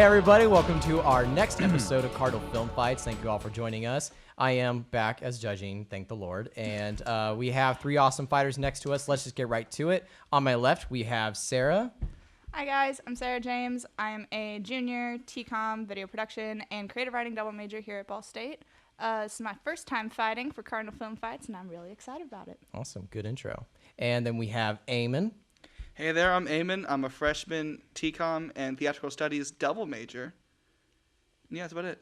everybody, welcome to our next episode of Cardinal Film Fights. Thank you all for joining us. I am back as judging, thank the Lord, and we have three awesome fighters next to us. Let's just get right to it. On my left, we have Sarah. Hi guys, I'm Sarah James. I'm a junior TCOM video production and creative writing double major here at Ball State. This is my first time fighting for Cardinal Film Fights, and I'm really excited about it. Awesome, good intro. And then we have Eamon. Hey there, I'm Eamon. I'm a freshman TCOM and theatrical studies double major. Yeah, that's about it.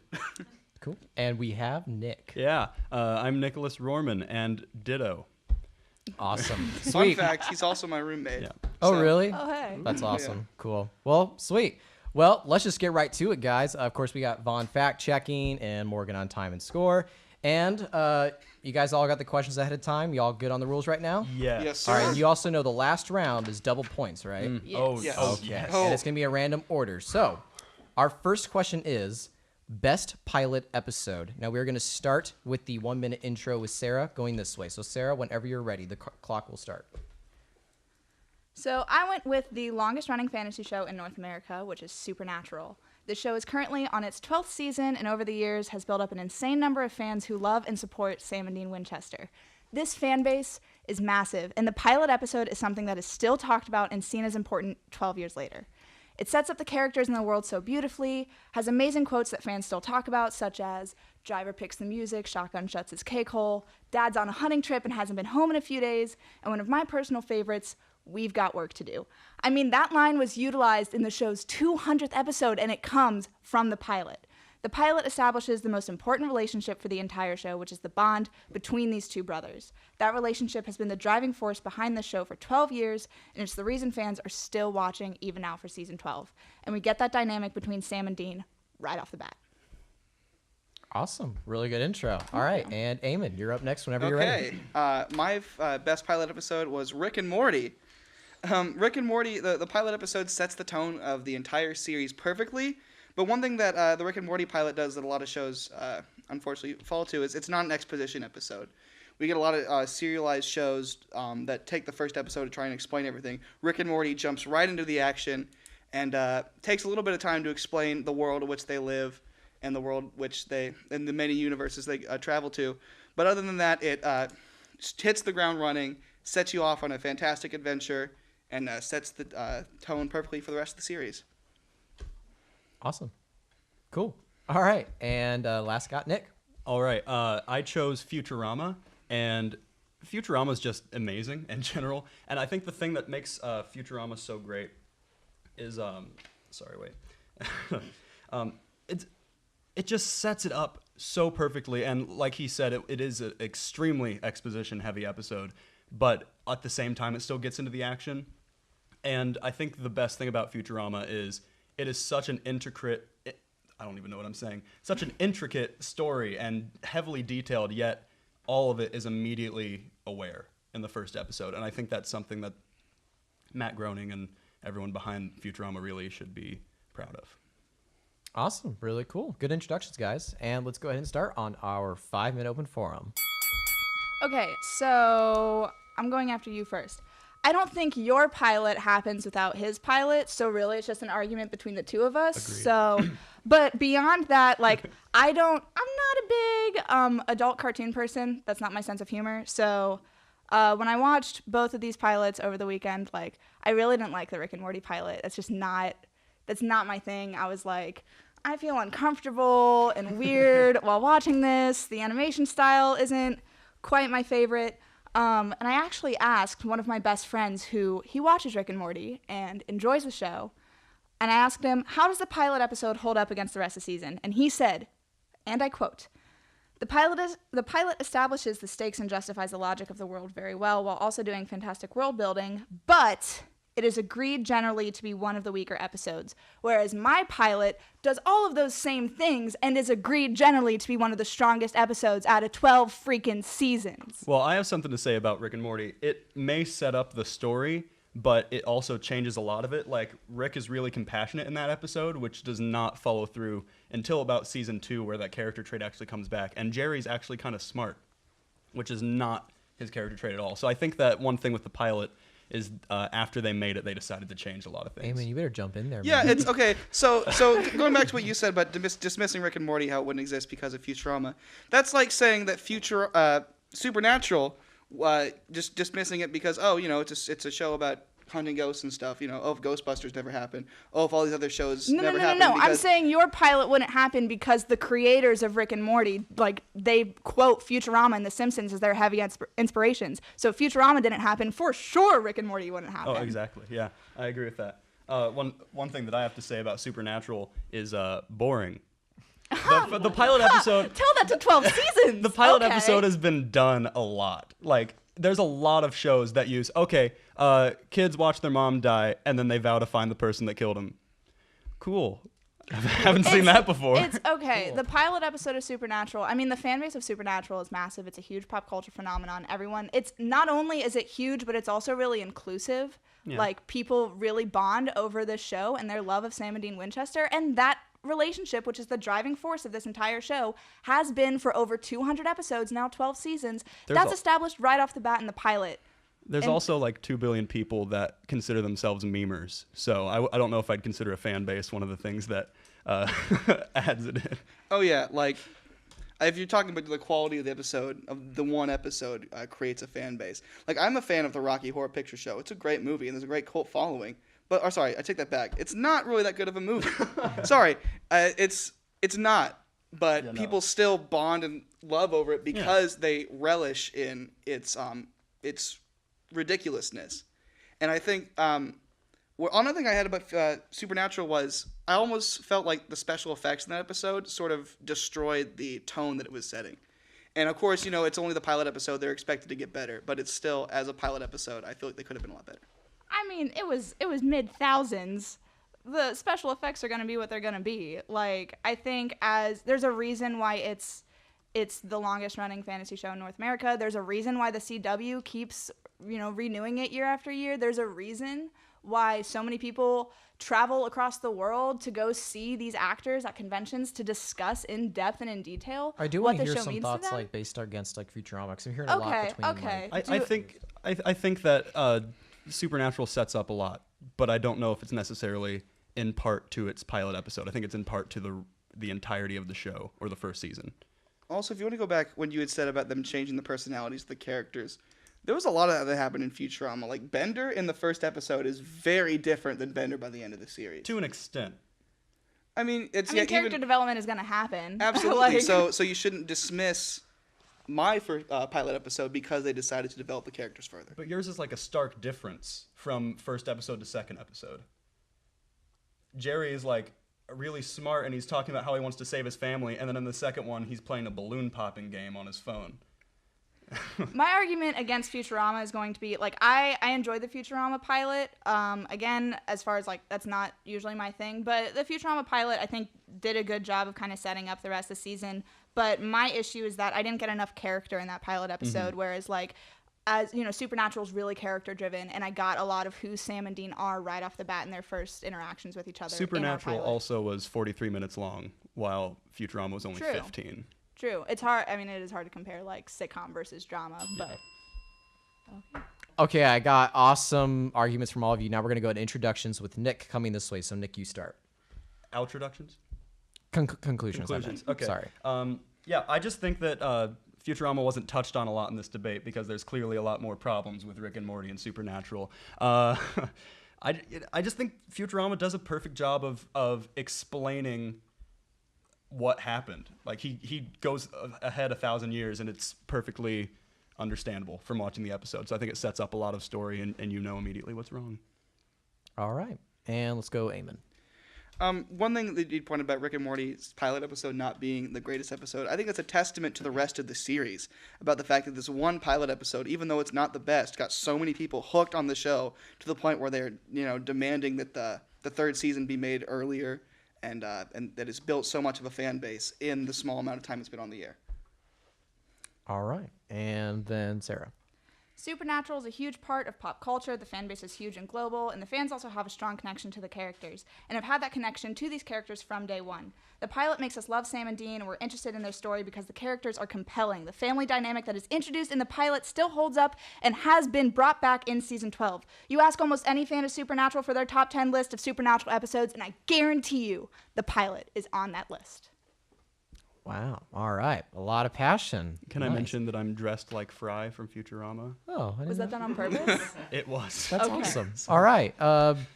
Cool. And we have Nick. Yeah, I'm Nicholas Rohrman, and ditto. Awesome. Fun fact, he's also my roommate. Yeah. Oh, really? Oh, hey. That's awesome. Yeah. Cool. Well, sweet. Well, let's just get right to it, guys. Of course, we got Vaughn fact-checking and Morgan on time and score. And you guys all got the questions ahead of time? You all good on the rules right now? Yes, sir. All right, and you also know the last round is double points, right? Yes. Oh, Yes. okay. Yes. And it's going to be a random order. So our first question is best pilot episode. Now, we're going to start with the 1-minute intro with Sarah going this way. So, Sarah, whenever you're ready, the clock will start. So I went with the longest running fantasy show in North America, which is Supernatural. The show is currently on its 12th season and over the years has built up an insane number of fans who love and support Sam and Dean Winchester. This fan base is massive, and the pilot episode is something that is still talked about and seen as important 12 years later. It sets up the characters in the world so beautifully, has amazing quotes that fans still talk about, such as, driver picks the music, shotgun shuts his cake hole, dad's on a hunting trip and hasn't been home in a few days, and one of my personal favorites, we've got work to do. I mean, that line was utilized in the show's 200th episode, and it comes from the pilot. The pilot establishes the most important relationship for the entire show, which is the bond between these two brothers. That relationship has been the driving force behind the show for 12 years, and it's the reason fans are still watching even now for season 12. And we get that dynamic between Sam and Dean right off the bat. Awesome. Really good intro. All right. And Eamon, you're up next whenever you're ready. Okay. My best pilot episode was Rick and Morty. Rick and Morty, the pilot episode sets the tone of the entire series perfectly. But one thing that the Rick and Morty pilot does that a lot of shows unfortunately fall to is it's not an exposition episode. We get a lot of serialized shows that take the first episode to try and explain everything. Rick and Morty jumps right into the action and takes a little bit of time to explain the world in which they live and the world which and the many universes they travel to. But other than that, it just hits the ground running, sets you off on a fantastic adventure, and sets the tone perfectly for the rest of the series. Awesome. Cool. All right. And last got Nick. All right, I chose Futurama, and Futurama is just amazing in general. And I think the thing that makes Futurama so great is, it just sets it up so perfectly. And like he said, it is an extremely exposition-heavy episode, but at the same time, it still gets into the action. And I think the best thing about Futurama is it is such an intricate, such an intricate story and heavily detailed, yet all of it is immediately aware in the first episode. And I think that's something that Matt Groening and everyone behind Futurama really should be proud of. Awesome. Really cool. Good introductions, guys. And let's go ahead and start on our 5-minute open forum. Okay, so I'm going after you first. I don't think your pilot happens without his pilot, so really it's just an argument between the two of us. Agreed. So, but beyond that, like, I'm not a big adult cartoon person. That's not my sense of humor. So when I watched both of these pilots over the weekend, like, I really didn't like the Rick and Morty pilot. That's not my thing. I was like, I feel uncomfortable and weird while watching this. The animation style isn't quite my favorite. And I actually asked one of my best friends who he watches Rick and Morty and enjoys the show. And I asked him, how does the pilot episode hold up against the rest of the season? And he said, and I quote, the pilot establishes the stakes and justifies the logic of the world very well while also doing fantastic world building, but it is agreed generally to be one of the weaker episodes, whereas my pilot does all of those same things and is agreed generally to be one of the strongest episodes out of 12 freaking seasons. Well, I have something to say about Rick and Morty. It may set up the story, but it also changes a lot of it. Like, Rick is really compassionate in that episode, which does not follow through until about season 2, where that character trait actually comes back. And Jerry's actually kind of smart, which is not his character trait at all. So I think that one thing with the pilot is after they made it, they decided to change a lot of things. Eamon, you better jump in there. Yeah, man. it's okay. So going back to what you said about dismissing Rick and Morty, how it wouldn't exist because of Futurama, that's like saying that Supernatural, just dismissing it because it's a show about hunting ghosts and stuff. If Ghostbusters never happened, if all these other shows never happened. No. I'm saying your pilot wouldn't happen because the creators of Rick and Morty, like, they quote Futurama and The Simpsons as their heavy inspirations. So if Futurama didn't happen, for sure Rick and Morty wouldn't happen. Oh, exactly. Yeah, I agree with that. One thing that I have to say about Supernatural is boring. The pilot episode. Tell that to 12 seasons. The pilot episode has been done a lot. Like, there's a lot of shows that use, kids watch their mom die, and then they vow to find the person that killed him. Cool. I haven't seen that before. It's okay. Cool. The pilot episode of Supernatural, I mean, the fan base of Supernatural is massive. It's a huge pop culture phenomenon. It's not only is it huge, but it's also really inclusive. Yeah. Like, people really bond over this show and their love of Sam and Dean Winchester, and that relationship, which is the driving force of this entire show, has been for over 200 episodes, now 12 seasons. That's established right off the bat in the pilot. There's also like 2 billion people that consider themselves memers. So I don't know if I'd consider a fan base one of the things that adds it in. Oh, yeah. Like, if you're talking about the quality of the episode, of the one episode creates a fan base. Like, I'm a fan of the Rocky Horror Picture Show. It's a great movie, and there's a great cult following. Sorry, I take that back. It's not really that good of a movie. Sorry, it's not. But people still bond and love over it because they relish in its ridiculousness. And I think another thing I had about Supernatural was I almost felt like the special effects in that episode sort of destroyed the tone that it was setting. And of course, it's only the pilot episode. They're expected to get better, but it's still, as a pilot episode, I feel like they could have been a lot better. I mean, it was mid-thousands. The special effects are going to be what they're going to be. Like, I think there's a reason why it's the longest running fantasy show in North America. There's a reason why the CW keeps, renewing it year after year. There's a reason why so many people travel across the world to go see these actors at conventions to discuss in depth and in detail I do what want the to hear show some means thoughts to them. like based against like Futurama, because I'm hearing a lot between Okay. I think that Supernatural sets up a lot, but I don't know if it's necessarily in part to its pilot episode. I think it's in part to the entirety of the show or the first season. Also, if you want to go back when you had said about them changing the personalities of the characters, there was a lot of that happened in Futurama. Like, Bender in the first episode is very different than Bender by the end of the series. To an extent. I mean, character development is going to happen. Absolutely. So you shouldn't dismiss my pilot episode because they decided to develop the characters further. But yours is like a stark difference from first episode to second episode. Jerry is like really smart and he's talking about how he wants to save his family, and then in the second one he's playing a balloon popping game on his phone. My argument against Futurama is going to be, like, I enjoyed the Futurama pilot. Again, as far as, like, that's not usually my thing, but the Futurama pilot, I think, did a good job of kind of setting up the rest of the season. But my issue is that I didn't get enough character in that pilot episode, whereas, like, as Supernatural's really character driven, and I got a lot of who Sam and Dean are right off the bat in their first interactions with each other. Supernatural also was 43 minutes long, while Futurama was only 15. True. It's hard. I mean, it is hard to compare, like, sitcom versus drama, but... Okay, I got awesome arguments from all of you. Now we're going to go to introductions with Nick coming this way. So, Nick, you start. Outroductions? Conclusions. Okay. Sorry. I just think that Futurama wasn't touched on a lot in this debate because there's clearly a lot more problems with Rick and Morty and Supernatural. I just think Futurama does a perfect job of explaining what happened. Like, he goes ahead 1,000 years, and it's perfectly understandable from watching the episode. So I think it sets up a lot of story, and you know immediately what's wrong. All right. And let's go, Eamon. One thing that you pointed about Rick and Morty's pilot episode not being the greatest episode, I think that's a testament to the rest of the series, about the fact that this one pilot episode, even though it's not the best, got so many people hooked on the show to the point where they're, demanding that the third season be made earlier, and that it's built so much of a fan base in the small amount of time it's been on the air. All right. And then Sarah. Supernatural is a huge part of pop culture. The fan base is huge and global, and the fans also have a strong connection to the characters, and have had that connection to these characters from day one. The pilot makes us love Sam and Dean, and we're interested in their story because the characters are compelling. The family dynamic that is introduced in the pilot still holds up and has been brought back in season 12. You ask almost any fan of Supernatural for their top 10 list of Supernatural episodes, and I guarantee you the pilot is on that list. Wow. All right. A lot of passion. Can I mention that I'm dressed like Fry from Futurama? Oh, I didn't Was that know. done on purpose? It was. That's Okay. awesome. All right.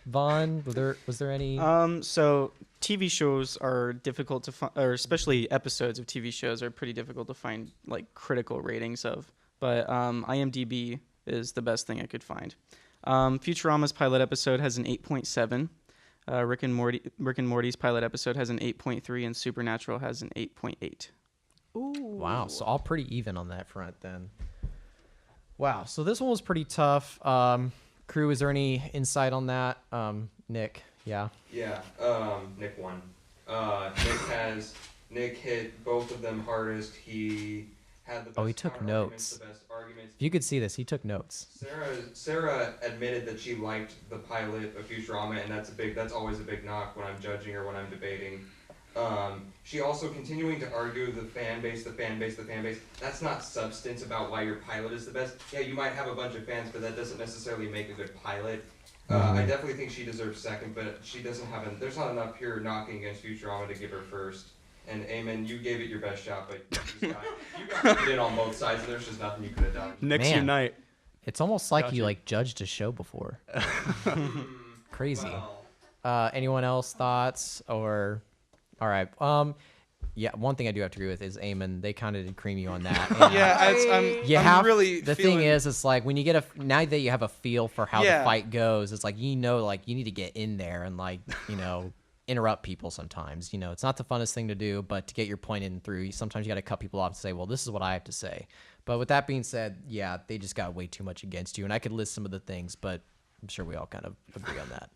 Vaughn, was there any? So TV shows are difficult to find, or especially episodes of TV shows are pretty difficult to find like critical ratings of. But IMDb is the best thing I could find. Futurama's pilot episode has an 8.7. Rick and Morty's pilot episode has an 8.3, and Supernatural has an 8.8. Ooh. Wow. So all pretty even on that front then. Wow. So this one was pretty tough. Crew, is there any insight on that? Nick, yeah. Yeah, Nick won. Nick hit both of them hardest. He had the best He took counter arguments, notes. the best arguments. If you could see this, he took notes. Sarah admitted that she liked the pilot of Futurama, and that's always a big knock when I'm judging or when I'm debating. She also continuing to argue the fan base. That's not substance about why your pilot is the best. Yeah, you might have a bunch of fans, but that doesn't necessarily make a good pilot. I definitely think she deserves second, but she doesn't have there's not enough pure knocking against Futurama to give her first. And Eamon, you gave it your best shot, but you got it in on both sides, and there's just nothing you could have done. Knicks Man. unite. It's almost like you Gotcha. like judged a show before. Crazy. Well, Anyone else thoughts or? All right. Yeah. One thing I do have to agree with is Eamon. They kind of did cream you on that. And I'm really the feeling, thing is, it's like when you get now that you have a feel for how Yeah. the fight goes, it's like you need to get in there and interrupt people sometimes. It's not the funnest thing to do, but to get your point in through, sometimes you got to cut people off and say, well, this is what I have to say. But with that being said, yeah, they just got way too much against you. And I could list some of the things, but I'm sure we all kind of agree on that.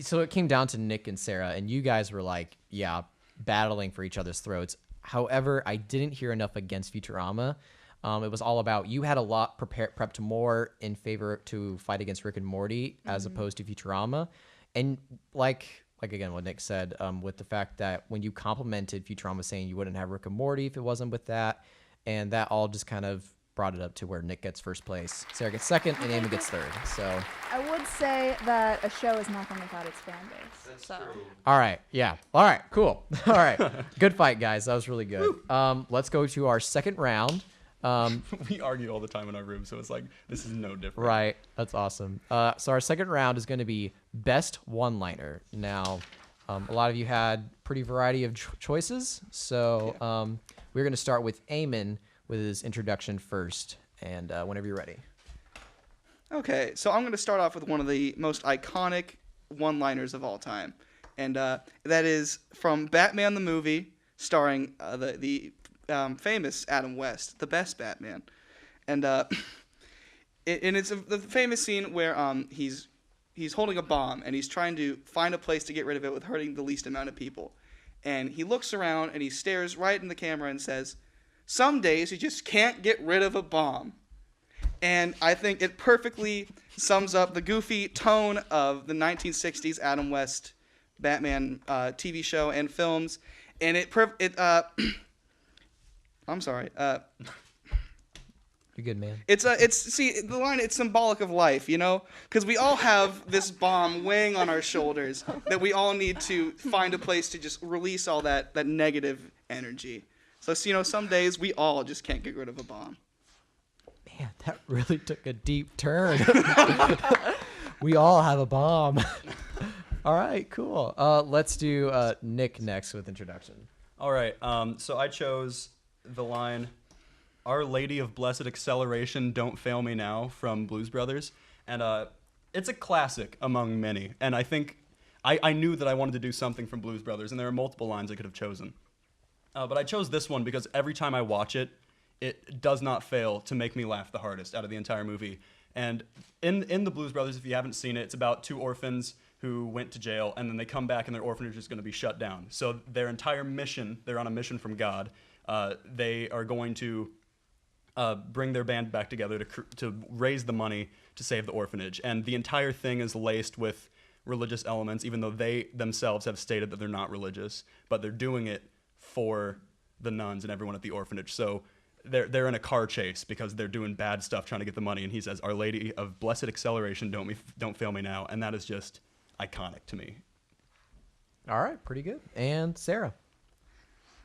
So it came down to Nick and Sarah, and you guys were like, yeah, battling for each other's throats. However, I didn't hear enough against Futurama. It was all about, you had a lot prepped more in favor to fight against Rick and Morty as opposed to Futurama. And like again, what Nick said, with the fact that when you complimented Futurama saying you wouldn't have Rick and Morty if it wasn't with that, and that all just kind of brought it up to where Nick gets first place, Sarah gets second, and Eamon gets third. So, I would say that a show is nothing without its fan base. That's so. true. all right, yeah, all right, cool, all right, good fight, guys. That was really good. Let's go to our second round. We argue all the time in our room, so it's like this is no different. Right, that's awesome. So our second round is going to be best one-liner. Now, a lot of you had pretty variety of choices, so we're going to start with Eamon with his introduction first, and whenever you're ready. Okay, so I'm going to start off with one of the most iconic one-liners of all time, and that is from Batman the movie, starring the famous Adam West, the best Batman, and it's the famous scene where he's holding a bomb and he's trying to find a place to get rid of it with hurting the least amount of people, and he looks around and he stares right in the camera and says, "Some days you just can't get rid of a bomb." And I think it perfectly sums up the goofy tone of the 1960s Adam West Batman TV show and films. And I'm sorry. You're good, man. See the line. It's symbolic of life, because we all have this bomb weighing on our shoulders that we all need to find a place to just release all that negative energy. So some days we all just can't get rid of a bomb. Man, that really took a deep turn. We all have a bomb. All right, cool. Let's do Nick next with introduction. All right. So I chose the line, "Our Lady of Blessed Acceleration, Don't Fail Me Now" from Blues Brothers, and it's a classic among many. And I think I knew that I wanted to do something from Blues Brothers, and there are multiple lines I could have chosen. But I chose this one because every time I watch it, it does not fail to make me laugh the hardest out of the entire movie. And in the Blues Brothers, if you haven't seen it, it's about two orphans who went to jail, and then they come back and their orphanage is going to be shut down. So their entire mission, they're on a mission from God. They are going to bring their band back together to raise the money to save the orphanage. And the entire thing is laced with religious elements, even though they themselves have stated that they're not religious, but they're doing it for the nuns and everyone at the orphanage. So they're in a car chase because they're doing bad stuff trying to get the money. And he says, "Our Lady of Blessed Acceleration, don't fail me now." And that is just iconic to me. All right, pretty good. And Sarah?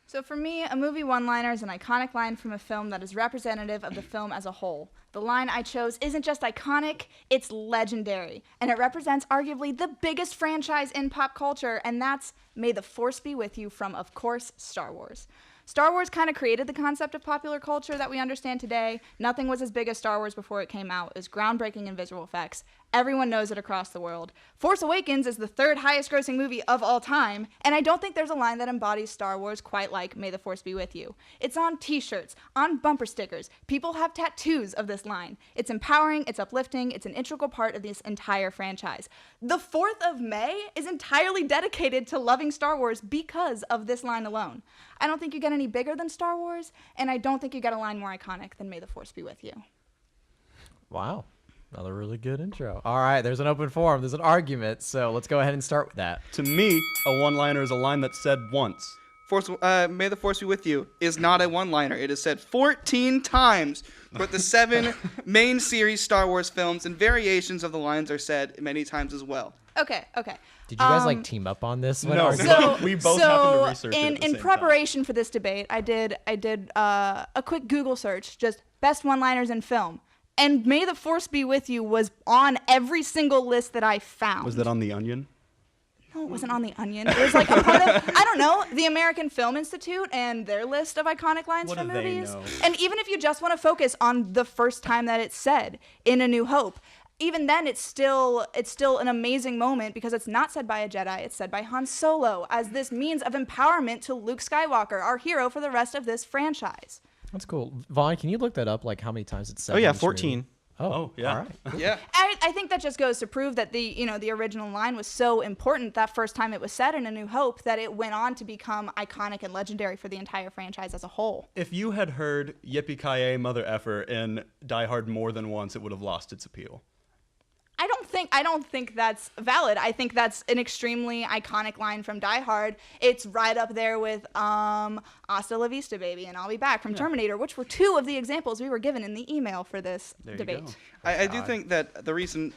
So for me, a movie one-liner is an iconic line from a film that is representative of the film as a whole. The line I chose isn't just iconic, it's legendary. And it represents arguably the biggest franchise in pop culture, and that's "May the Force Be With You" from, of course, Star Wars. Star Wars kind of created the concept of popular culture that we understand today. Nothing was as big as Star Wars before it came out. It was groundbreaking in visual effects. Everyone knows it across the world. Force Awakens is the third highest grossing movie of all time, and I don't think there's a line that embodies Star Wars quite like "May the Force Be With You." It's on t-shirts, on bumper stickers. People have tattoos of this line. It's empowering, it's uplifting, it's an integral part of this entire franchise. The 4th of May is entirely dedicated to loving Star Wars because of this line alone. I don't think you get any bigger than Star Wars, and I don't think you get a line more iconic than "May the Force Be With You." Wow. Another really good intro. All right, there's an open forum. There's an argument, so let's go ahead and start with that. To me, a one-liner is a line that's said once. May the Force Be With You is not a one-liner. It is said 14 times for the 7 main series Star Wars films, and variations of the lines are said many times as well. Okay. Did you guys team up on this? No, So, we both happened to research it at the in same time. preparation for this debate, I did a quick Google search, just best one-liners in film, and "May the Force Be With You" was on every single list that I found. Was that on The Onion? No, it wasn't on The Onion. It was like a part of, I don't know, the American Film Institute and their list of iconic lines What from do they movies. know? And even if you just want to focus on the first time that it's said in A New Hope, even then it's still an amazing moment because it's not said by a Jedi, it's said by Han Solo as this means of empowerment to Luke Skywalker, our hero for the rest of this franchise. That's cool. Vaughn, can you look that up, like how many times it's said? Oh yeah, in each 14. movie? Oh, yeah. All right. Yeah. I think that just goes to prove that the original line was so important that first time it was said in A New Hope that it went on to become iconic and legendary for the entire franchise as a whole. If you had heard "Yippee-ki-yay, mother effer" in Die Hard more than once, it would have lost its appeal. I don't think that's valid. I think that's an extremely iconic line from Die Hard. It's right up there with "Hasta la vista, baby," and "I'll be back" from Terminator, which were 2 of the examples we were given in the email for this There you debate. go. I do think that the reason,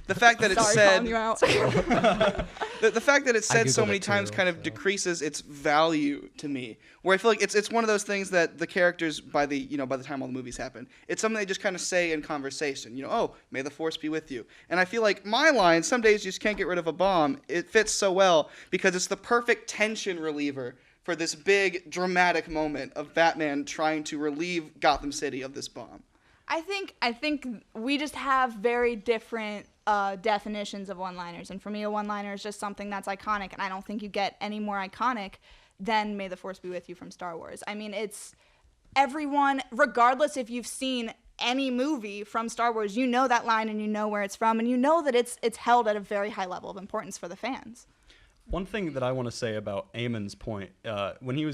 the fact that it's Sorry, said, calling you out. the fact that it's said so Googled many it times too, kind of so. decreases its value to me. Where I feel like it's one of those things that the characters by the time all the movies happen, it's something they just kind of say in conversation. "Oh, may the Force be with you." And I feel like my line, "Some days you just can't get rid of a bomb," it fits so well because it's the perfect tension reliever for this big dramatic moment of Batman trying to relieve Gotham City of this bomb. I think we just have very different definitions of one-liners, and for me, a one-liner is just something that's iconic, and I don't think you get any more iconic than "May the Force Be With You" from Star Wars. I mean, it's everyone, regardless if you've seen any movie from Star Wars, you know that line and you know where it's from, and you know that it's held at a very high level of importance for the fans. One thing that I want to say about Eamon's point, when you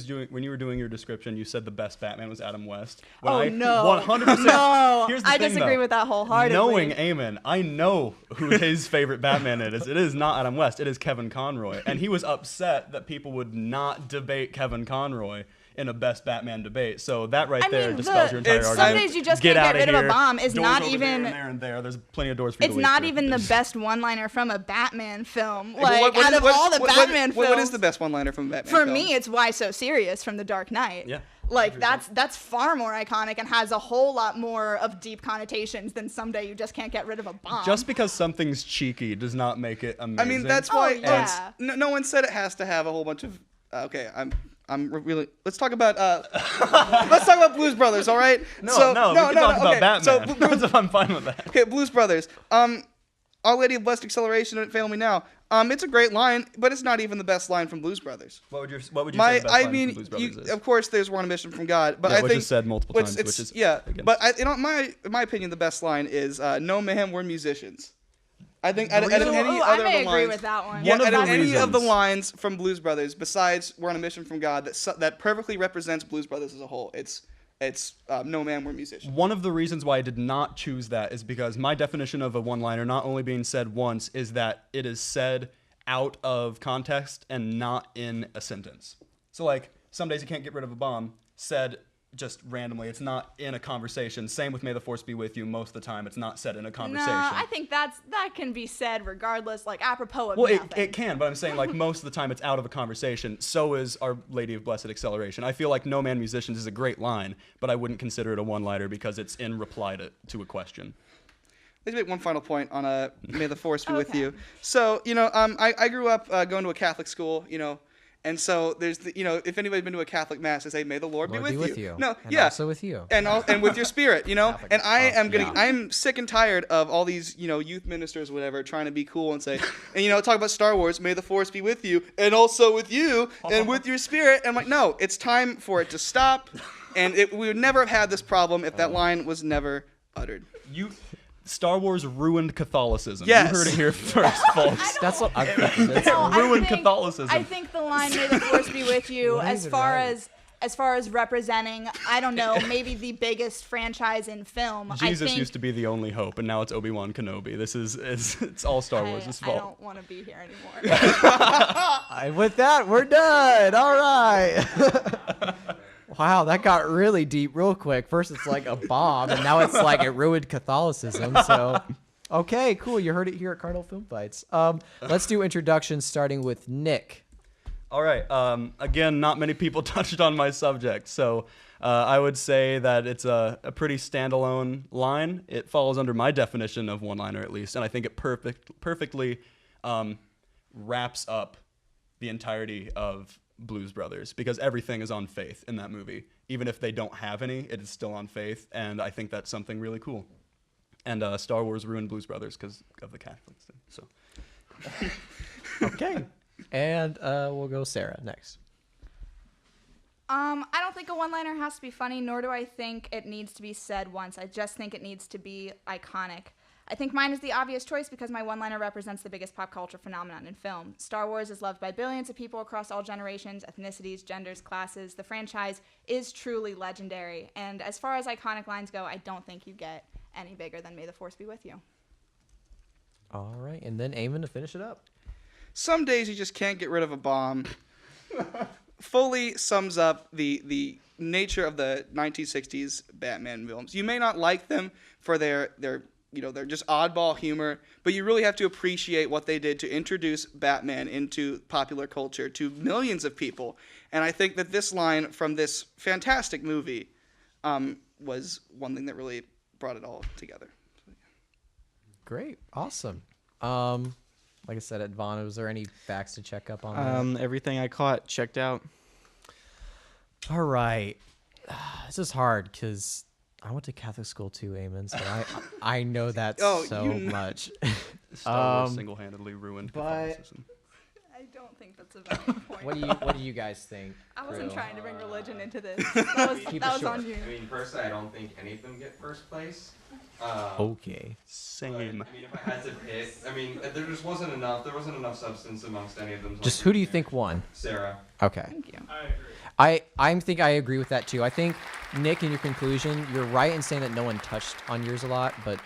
were doing your description, you said the best Batman was Adam West. No. 100%. No, Here's the I thing, disagree though. with that wholeheartedly. Knowing Eamon, I know who his favorite Batman is. It is not Adam West. It is Kevin Conroy. And he was upset that people would not debate Kevin Conroy in a best Batman debate. So that right there dispels your entire argument. Some days you just Get can't outta get rid of here. a bomb is Doors not over even. there and there. There's plenty of doors for you It's to leap not through. even the best one-liner from a Batman film. What- Like what out is- of what- all the what- Batman films, what is the best one-liner from a Batman for film? me, it's "Why So Serious" from The Dark Knight. Yeah. Like that's far more iconic and has a whole lot more of deep connotations than "Someday You Just Can't Get Rid of a Bomb." Just because something's cheeky does not make it amazing. I mean, that's why yeah. no one said it has to have a whole bunch of. Okay, I'm really. Let's talk about Blues Brothers. All right. No, we can talk about okay. Batman. So I'm fine with that. okay, Blues Brothers. Our Lady of Blessed Acceleration, don't fail me now. It's a great line, but it's not even the best line from Blues Brothers. What would you say the best line from Blues Brothers is? Of course, there's "We're on a mission from God," but Yeah, I which think is said multiple times, which is against. But in my opinion, the best line is "No, ma'am, we're musicians." I think out of Ooh, any I other may of the agree lines, with that one. yeah, One of out the of any of the reasons- lines from Blues Brothers, besides "We're on a mission from God," that perfectly represents Blues Brothers as a whole. It's it's No Man, We're Musicians. One of the reasons why I did not choose that is because my definition of a one-liner not only being said once is that it is said out of context and not in a sentence. So like, some days you can't get rid of a bomb, said just randomly. It's not in a conversation. Same with May the Force be with you. Most of the time, it's not said in a conversation. No, I think that can be said regardless, like apropos of well, nothing. it can, but I'm saying like most of the time it's out of a conversation. So is Our Lady of Blessed Acceleration. I feel like No Man Musicians is a great line, but I wouldn't consider it a one-liner because it's in reply to a question. Let's make one final point on May the Force be with Okay. you. So, I grew up going to a Catholic school, and so there's, if anybody's been to a Catholic mass, they say, may the Lord, Lord be with you. No, and yeah. also with you. And with your spirit, Catholic And stuff, I'm sick and tired of all these, youth ministers, whatever, trying to be cool and say, and, talk about Star Wars, may the Force be with you, and also with you, and with your spirit. And I'm like, no, it's time for it to stop. And we would never have had this problem if that line was never uttered. Star Wars ruined Catholicism. Yes. You heard it here first, folks. That's what I'm thinking. No, ruined Catholicism. I think the line "May the Force be with you" Not as even far right. as representing, I don't know, maybe the biggest franchise in film. Jesus I think, used to be the only hope, and now it's Obi-Wan Kenobi. It's all Star Wars' I fault. don't want to be here anymore. With that, we're done. All right. Wow, that got really deep real quick. First it's like a bomb, and now it's like it ruined Catholicism. So, okay, cool. You heard it here at Cardinal Film Fights. Let's do introductions, starting with Nick. All right. Again, not many people touched on my subject, so I would say that it's a pretty standalone line. It falls under my definition of one-liner, at least, and I think it perfectly wraps up the entirety of Blues Brothers, because everything is on faith in that movie. Even if they don't have any, it is still on faith, and I think that's something really cool. And Star Wars ruined Blues Brothers because of the Catholics thing. So, Okay. And we'll go Sarah next. I don't think a one-liner has to be funny, nor do I think it needs to be said once. I just think it needs to be iconic. I think mine is the obvious choice because my one-liner represents the biggest pop culture phenomenon in film. Star Wars is loved by billions of people across all generations, ethnicities, genders, classes. The franchise is truly legendary. And as far as iconic lines go, I don't think you get any bigger than May the Force be with you. All right, and then Eamon to finish it up. Some days you just can't get rid of a bomb. Fully sums up the nature of the 1960s Batman films. You may not like them for their they're just oddball humor, but you really have to appreciate what they did to introduce Batman into popular culture to millions of people. And I think that this line from this fantastic movie was one thing that really brought it all together. Great. Awesome. Like I said, at Vaughn, was there any facts to check up on that? Everything I caught checked out. All right. This is hard because I went to Catholic school too, Eamon, so I know that much. Star Wars single-handedly ruined but- Catholicism. I don't think that's a valid point. What do you guys think? I wasn't Crew? trying to bring religion into this. That was, Keep that it was short. on you. I mean, personally, I don't think any of them get first place. Okay. Same. But, I mean, if I had to pick, I mean, there just wasn't enough. There wasn't enough substance amongst any of them. Just who do you think won? Sarah. Okay. Thank you. I think I agree with that too. I think, Nick, in your conclusion, you're right in saying that no one touched on yours a lot, but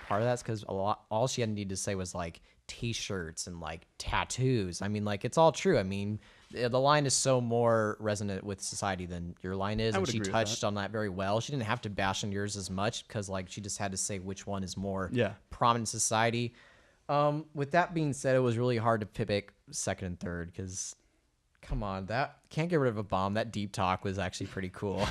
part of that's because all she had needed to say was like T-shirts and like tattoos. I mean, like it's all true. I mean, the line is so more resonant with society than your line is, I and would she agree with touched on that very well. She didn't have to bash on yours as much because like she just had to say which one is more prominent in society. With that being said, it was really hard to pick second and third because. Come on, that can't get rid of a bomb. That deep talk was actually pretty cool.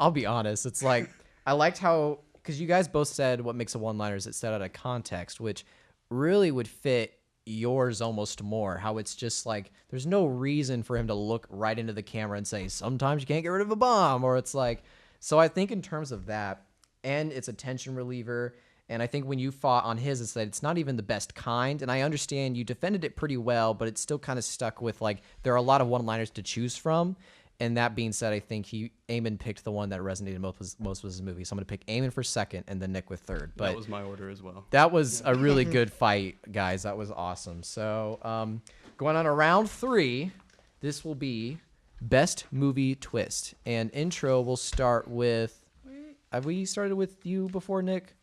I'll be honest. It's like, I liked how, because you guys both said what makes a one-liner is it's set out of context, which really would fit yours almost more. How it's just like, there's no reason for him to look right into the camera and say, sometimes you can't get rid of a bomb. Or it's like, so I think in terms of that, and it's a tension reliever. And I think when you fought on his, it's that it's not even the best kind. And I understand you defended it pretty well, but it's still kind of stuck with like there are a lot of one-liners to choose from. And that being said, I think Eamon picked the one that resonated most with his movie. So I'm going to pick Eamon for second and then Nick with third. But that was my order as well. That was a really good fight, guys. That was awesome. So going on to round 3, this will be Best Movie Twist. And intro, we'll start with have we started with you before, Nick?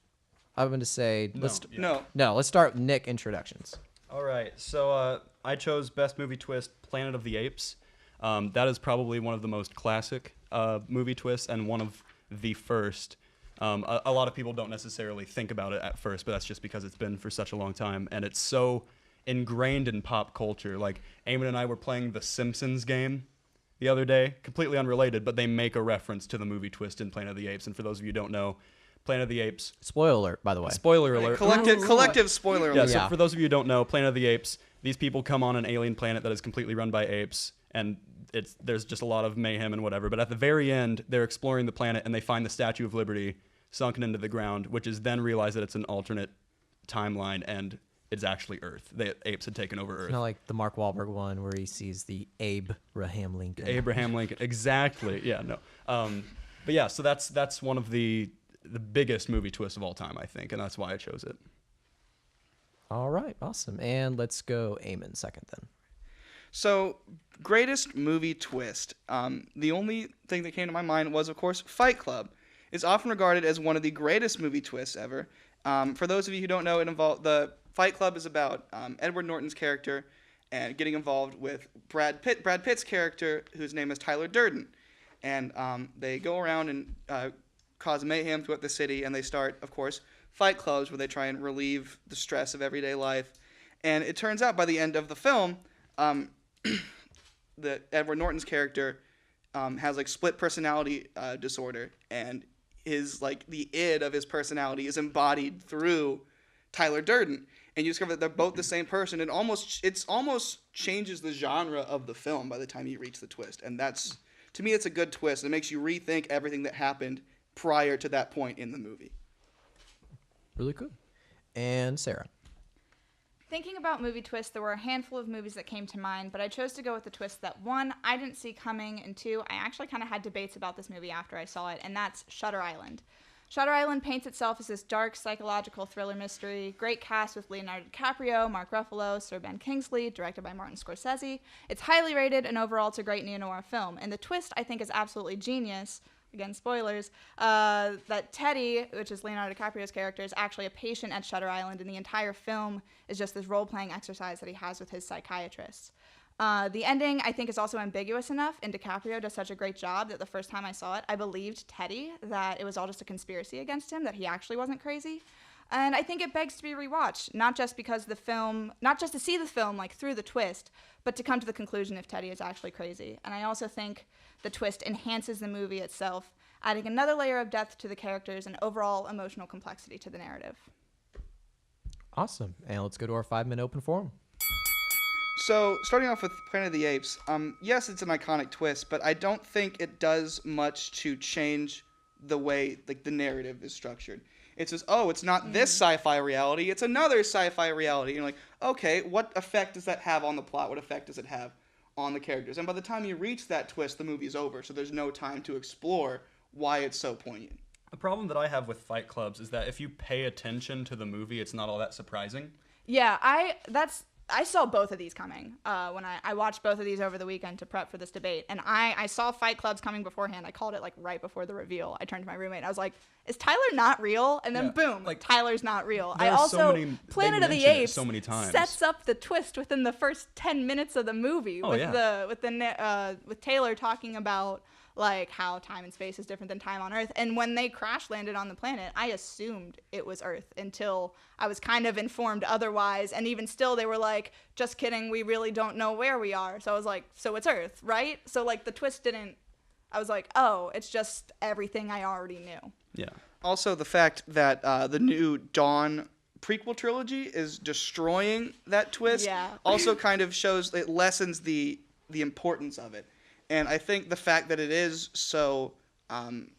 I'm going to say No. let's start with Nick introductions. All right, so I chose Best Movie Twist, Planet of the Apes. That is probably one of the most classic movie twists and one of the first. A lot of people don't necessarily think about it at first, but that's just because it's been for such a long time, and it's so ingrained in pop culture. Like, Eamon and I were playing the Simpsons game the other day, completely unrelated, but they make a reference to the movie twist in Planet of the Apes, and for those of you who don't know, Planet of the Apes... Spoiler alert, by the way. Spoiler alert. Collective spoiler Yeah, alert. so for those of you who don't know, Planet of the Apes, these people come on an alien planet that is completely run by apes, and there's just a lot of mayhem and whatever. But at the very end, they're exploring the planet, and they find the Statue of Liberty sunken into the ground, which is then realized that it's an alternate timeline, and it's actually Earth. The apes had taken over Earth. It's not like the Mark Wahlberg one where he sees the Abraham Lincoln. Abraham Lincoln, exactly. Yeah, no. But yeah, so that's one of the biggest movie twists of all time, I think, and that's why I chose it. All right, awesome. And let's go Eamon second then. So, greatest movie twist. The only thing that came to my mind was, of course, Fight Club. It's often regarded as one of the greatest movie twists ever. For those of you who don't know, the Fight Club is about Edward Norton's character and getting involved with Brad Pitt's character, whose name is Tyler Durden. And they go around and cause mayhem throughout the city, and they start, of course, fight clubs where they try and relieve the stress of everyday life. And it turns out by the end of the film, that Edward Norton's character has like split personality disorder, and his like the id of his personality is embodied through Tyler Durden, and you discover that they're both the same person, and it's almost changes the genre of the film by the time you reach the twist. And that's, to me, it's a good twist. It makes you rethink everything that happened prior to that point in the movie. Really good. And Sarah. Thinking about movie twists, there were a handful of movies that came to mind, but I chose to go with the twist that, one, I didn't see coming, and two, I actually kind of had debates about this movie after I saw it, and that's Shutter Island. Shutter Island paints itself as this dark psychological thriller mystery, great cast with Leonardo DiCaprio, Mark Ruffalo, Sir Ben Kingsley, directed by Martin Scorsese. It's highly rated, and overall it's a great neo-noir film, and the twist I think is absolutely genius. Again, spoilers, that Teddy, which is Leonardo DiCaprio's character, is actually a patient at Shutter Island, and the entire film is just this role-playing exercise that he has with his psychiatrist. The ending, I think, is also ambiguous enough, and DiCaprio does such a great job that the first time I saw it, I believed Teddy, that it was all just a conspiracy against him, that he actually wasn't crazy. And I think it begs to be rewatched, not just to see the film like through the twist, but to come to the conclusion if Teddy is actually crazy. And I also think the twist enhances the movie itself, adding another layer of depth to the characters and overall emotional complexity to the narrative. Awesome. And let's go to our 5-minute open forum. So, starting off with Planet of the Apes, yes, it's an iconic twist, but I don't think it does much to change the way like the narrative is structured. It's just, it's not this sci-fi reality, it's another sci-fi reality. You're like, okay, what effect does that have on the plot? What effect does it have on the characters? And by the time you reach that twist, the movie's over, so there's no time to explore why it's so poignant. The problem that I have with Fight Clubs is that if you pay attention to the movie, it's not all that surprising. Yeah, I saw both of these coming when I watched both of these over the weekend to prep for this debate. And I saw Fight Clubs coming beforehand. I called it like right before the reveal. I turned to my roommate and I was like, is Tyler not real? And then boom, like Tyler's not real. Planet of the Apes so many times. Sets up the twist within the first 10 minutes of the movie with Taylor talking about like how time and space is different than time on Earth. And when they crash landed on the planet, I assumed it was Earth until I was kind of informed otherwise. And even still, they were like, just kidding, we really don't know where we are. So I was like, so it's Earth, right? So like the twist I was like, oh, it's just everything I already knew. Yeah. Also, the fact that the new Dawn prequel trilogy is destroying that twist also kind of shows, it lessens the importance of it. And I think the fact that it is so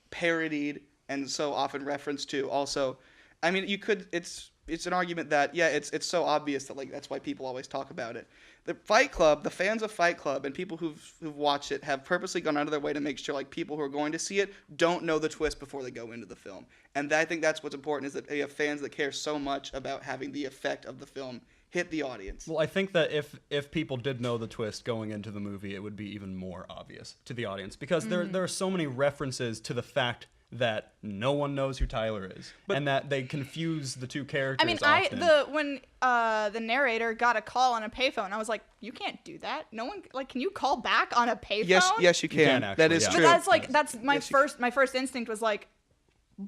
parodied and so often referenced to also, I mean, it's an argument that, it's so obvious that like that's why people always talk about it. The Fight Club, the fans of Fight Club and people who've watched it have purposely gone out of their way to make sure like people who are going to see it don't know the twist before they go into the film. And I think that's what's important, is that you have fans that care so much about having the effect of the film hit the audience. Well, I think that if people did know the twist going into the movie, it would be even more obvious to the audience, because there are so many references to the fact that no one knows who Tyler is, and that they confuse the two characters. I mean, often. when the narrator got a call on a payphone, I was like, you can't do that. No one, like, can you call back on a payphone? Yes, you can. actually, That is yeah. But true. that's like Yes. that's my first instinct was like,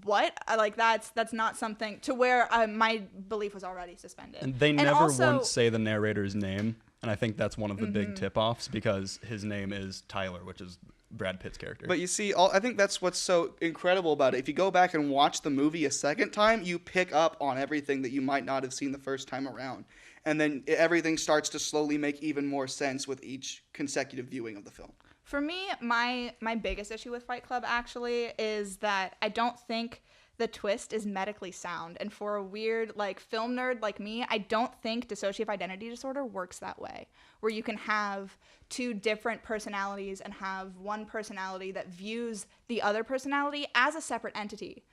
what? Like that's not something to where my belief was already suspended. And they never also, once say the narrator's name, and I think that's one of the big tip-offs because his name is Tyler, which is Brad Pitt's character. But you see, I think that's what's so incredible about it. If you go back and watch the movie a second time, you pick up on everything that you might not have seen the first time around. And then everything starts to slowly make even more sense with each consecutive viewing of the film. For me, my biggest issue with Fight Club actually is that I don't think the twist is medically sound. And for a weird like film nerd like me, I don't think dissociative identity disorder works that way, where you can have two different personalities and have one personality that views the other personality as a separate entity.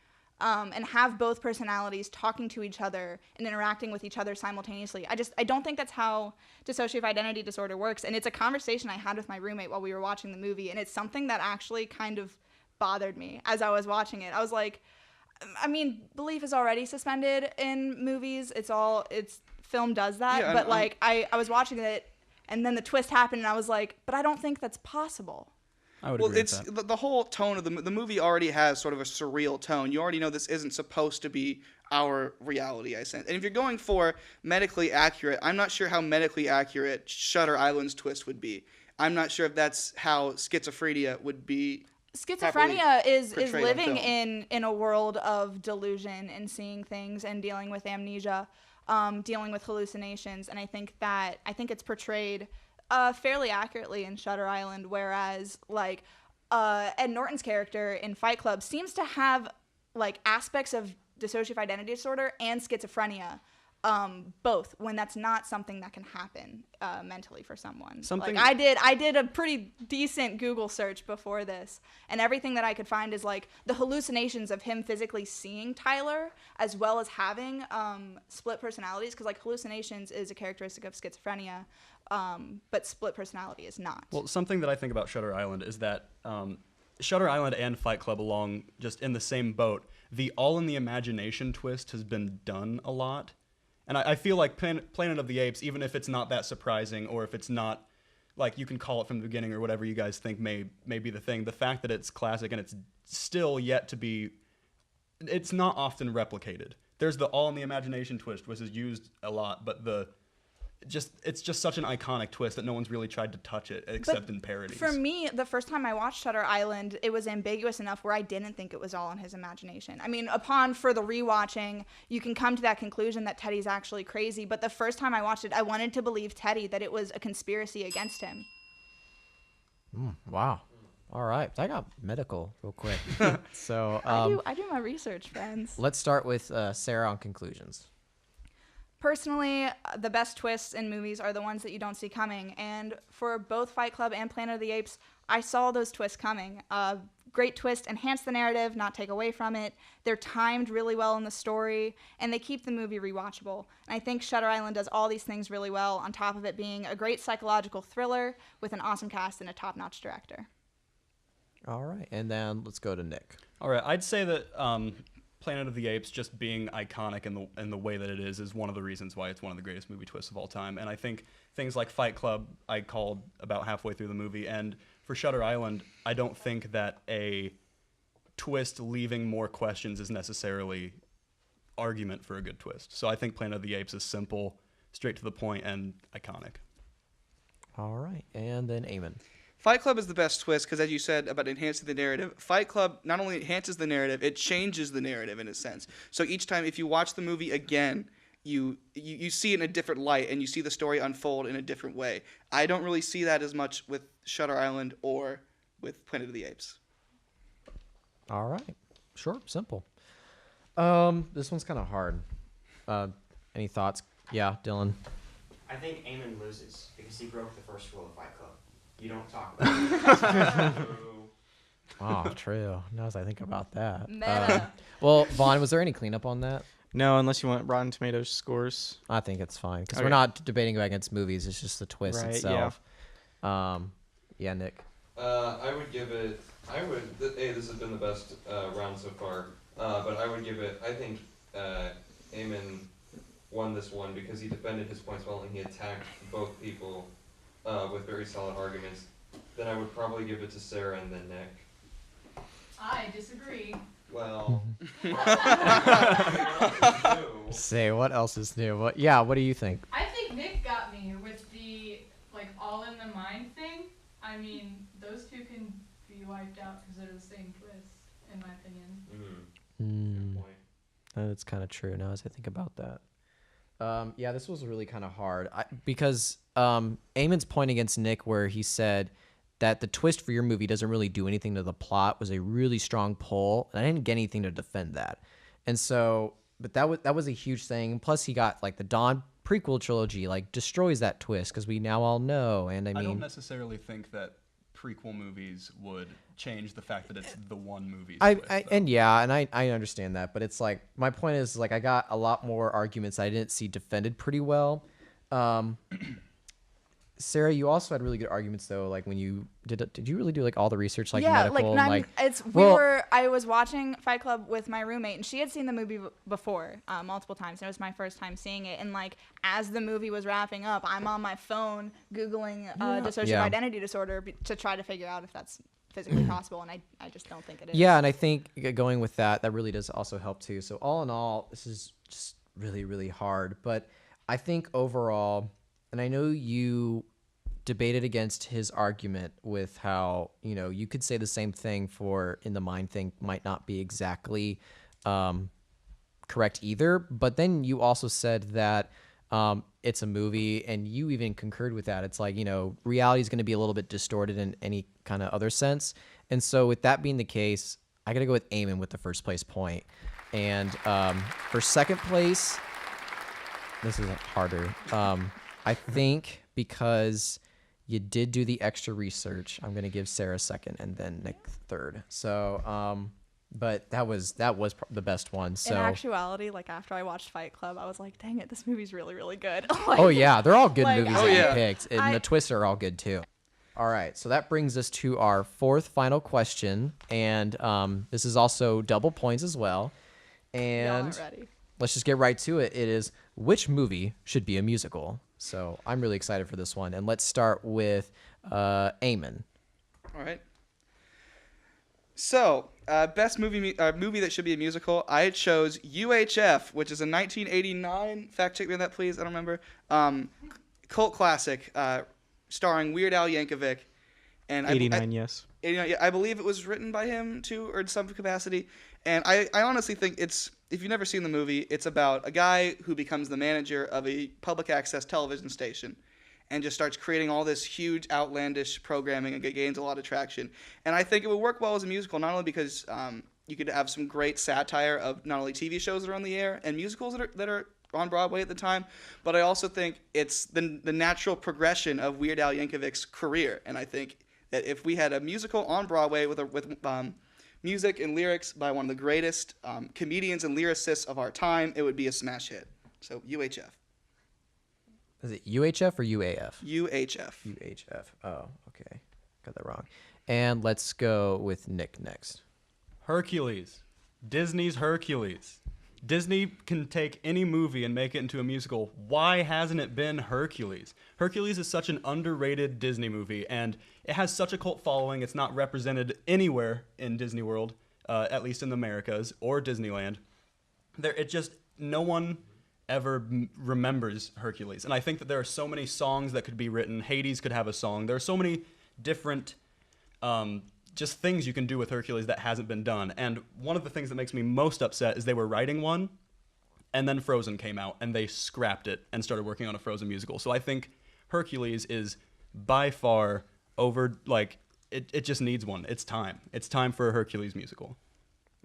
And have both personalities talking to each other and interacting with each other simultaneously. I don't think that's how dissociative identity disorder works. And it's a conversation I had with my roommate while we were watching the movie. And it's something that actually kind of bothered me as I was watching it. I was like, I mean, belief is already suspended in movies. Film does that. Yeah, but like, I was watching it and then the twist happened and I was like, but I don't think that's possible. I would Well, agree it's with that. the whole tone of the movie already has sort of a surreal tone. You already know this isn't supposed to be our reality, I sense. And if you're going for medically accurate, I'm not sure how medically accurate Shutter Island's twist would be. I'm not sure if that's how schizophrenia would be. Schizophrenia is portrayed on living film. in a world of delusion and seeing things and dealing with amnesia, dealing with hallucinations, and I think it's portrayed fairly accurately in Shutter Island, whereas like Ed Norton's character in Fight Club seems to have like aspects of dissociative identity disorder and schizophrenia, both, when that's not something that can happen mentally for someone. Something- Like I did a pretty decent Google search before this, and everything that I could find is like the hallucinations of him physically seeing Tyler, as well as having split personalities, because like hallucinations is a characteristic of schizophrenia, but split personality is not. Well, something that I think about Shutter Island is that Shutter Island and Fight Club along just in the same boat. The all in the imagination twist has been done a lot. And I feel like Planet of the Apes, even if it's not that surprising or if it's not, like, you can call it from the beginning or whatever you guys think may be the thing, the fact that it's classic and it's still yet to be, it's not often replicated. There's the all in the imagination twist, which is used a lot, but it's just such an iconic twist that no one's really tried to touch it except in parodies. For me, the first time I watched Shutter Island, it was ambiguous enough where I didn't think it was all in his imagination. I mean, upon further rewatching, you can come to that conclusion that Teddy's actually crazy, but the first time I watched it, I wanted to believe Teddy, that it was a conspiracy against him. Wow. All right. I got medical real quick. So I do my research, friends. let's start with Sarah on conclusions. Personally, the best twists in movies are the ones that you don't see coming. And for both Fight Club and Planet of the Apes, I saw those twists coming. Great twist, enhance the narrative, not take away from it. They're timed really well in the story, and they keep the movie rewatchable. And I think Shutter Island does all these things really well, on top of it being a great psychological thriller with an awesome cast and a top-notch director. All right. And then let's go to Nick. All right, I'd say that Planet of the Apes just being iconic in the way that it is one of the reasons why it's one of the greatest movie twists of all time. And I think things like Fight Club I called about halfway through the movie, and for Shutter Island, I don't think that a twist leaving more questions is necessarily argument for a good twist. So I think Planet of the Apes is simple, straight to the point, and iconic. All right. And then Eamon. Fight Club is the best twist because, as you said about enhancing the narrative, Fight Club not only enhances the narrative, it changes the narrative in a sense. So each time, if you watch the movie again, you see it in a different light and you see the story unfold in a different way. I don't really see that as much with Shutter Island or with Planet of the Apes. All right. Short, simple. This one's kind of hard. Any thoughts? Yeah, Dylan. I think Eamon loses because he broke the first rule of Fight Club. You don't talk about it. Oh, true. Now as I think about that. Meta. Well, Vaughn, was there any cleanup on that? No, unless you want Rotten Tomatoes scores. I think it's fine because Okay. we're not debating against movies. It's just the twist Right, itself. Yeah, Nick. I would give it. This has been the best round so far. But I would give it. I think Eamon won this one because he defended his points well and he attacked both people with very solid arguments. Then I would probably give it to Sarah and then Nick. I disagree. Well. Say what else is new? What do you think? I think Nick got me with the all in the mind thing. I mean, those two can be wiped out because they're the same twist, in my opinion. Good point. That's kind of true now as I think about that. This was really kind of hard because Eamon's point against Nick where he said that the twist for your movie doesn't really do anything to the plot was a really strong pull, and I didn't get anything to defend that. And so, but that was a huge thing. Plus, he got the Dawn prequel trilogy destroys that twist because we now all know. And I don't necessarily think that prequel movies would change the fact that it's the one movie. I understand that, but it's my point is I got a lot more arguments I didn't see defended pretty well. Sarah, you also had really good arguments though. When you did you really do all the research medical? I was watching Fight Club with my roommate, and she had seen the movie before multiple times. And it was my first time seeing it, and as the movie was wrapping up, I'm on my phone googling dissociative identity disorder to try to figure out if that's physically possible, and I just don't think it is. Yeah, and I think going with that really does also help too. So all in all, this is just really, really hard. But I think overall, and I know you debated against his argument with how, you could say the same thing for in the mind thing might not be exactly correct either. But then you also said that it's a movie, and you even concurred with that. It's reality is going to be a little bit distorted in any kind of other sense. And so with that being the case, I got to go with Eamon with the first place point. And for second place, this is harder. I think because you did do the extra research, I'm going to give Sarah second and then Nick third. So, but that was the best one. So in actuality, after I watched Fight Club, I was like, dang it, this movie's really, really good. Oh yeah, they're all good movies that yeah. you picked, and the twists are all good too. All right, so that brings us to our fourth final question, and this is also double points as well. And Y'all aren't ready. let's just get right to it. It is, which movie should be a musical? So I'm really excited for this one. And let's start with Eamon. All right. So, best movie that should be a musical, I chose UHF, which is a 1989, fact check me on that please, I don't remember, cult classic starring Weird Al Yankovic. And 89, yes. 89, yeah, I believe it was written by him too, or in some capacity. And I honestly think if you've never seen the movie, it's about a guy who becomes the manager of a public access television station and just starts creating all this huge outlandish programming and gains a lot of traction. And I think it would work well as a musical, not only because you could have some great satire of not only TV shows that are on the air and musicals that are on Broadway at the time, but I also think it's the natural progression of Weird Al Yankovic's career. And I think that if we had a musical on Broadway with music and lyrics by one of the greatest comedians and lyricists of our time, it would be a smash hit. So UHF. Is it UHF or UAF? UHF. UHF. Oh, okay. Got that wrong. And let's go with Nick next. Hercules. Disney's Hercules. Disney can take any movie and make it into a musical. Why hasn't it been Hercules? Hercules is such an underrated Disney movie, and it has such a cult following. It's not represented anywhere in Disney World, at least in the Americas or Disneyland. No one ever remembers Hercules. And I think that there are so many songs that could be written. Hades could have a song. There are so many different just things you can do with Hercules that hasn't been done. And one of the things that makes me most upset is they were writing one, and then Frozen came out, and they scrapped it and started working on a Frozen musical. So I think Hercules is by far over, it just needs one. It's time. It's time for a Hercules musical.